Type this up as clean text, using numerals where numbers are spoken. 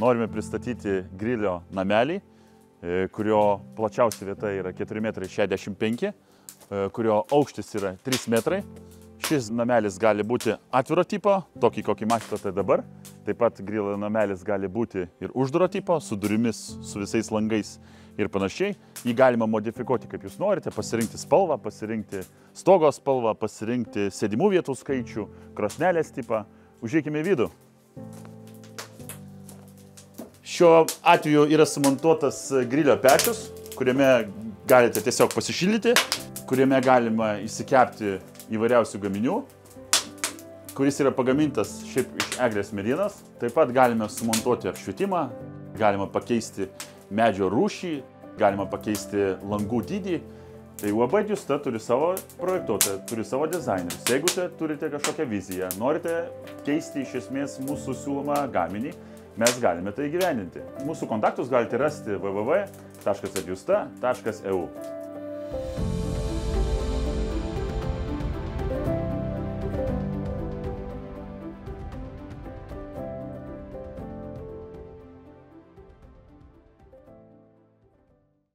Norime pristatyti grilio namelį, kurio plačiausia vieta yra 4,65 m, kurio aukštis yra 3 metrai. Šis namelis gali būti atviro tipo, tokį kokį matote dabar. Taip pat grilio namelis gali būti ir uždaro tipo, su durimis, su visais langais ir panašiai. Jį galima modifikuoti kaip jūs norite, pasirinkti spalvą, pasirinkti stogo spalvą, pasirinkti sėdimų vietų skaičių, krosnelės tipą. Užeikime į vidų. Šiuo atveju yra sumontuotas grilio pečius, kuriame galite tiesiog pasišildyti, kuriame galima įsikepti įvairiausių gaminių, kuris yra pagamintas šiaip iš eglės medienos. Taip pat galime sumontuoti apšvietimą, galima pakeisti medžio rūšį, galima pakeisti langų dydį. Tai UAB Justa turi savo projektuotoją, turi savo dizainerius. Jeigu turite kažkokią viziją, norite keisti iš esmės mūsų siūlomą gaminį, mes galime tai įgyvendinti. Mūsų kontaktus galite rasti www.justa.eu.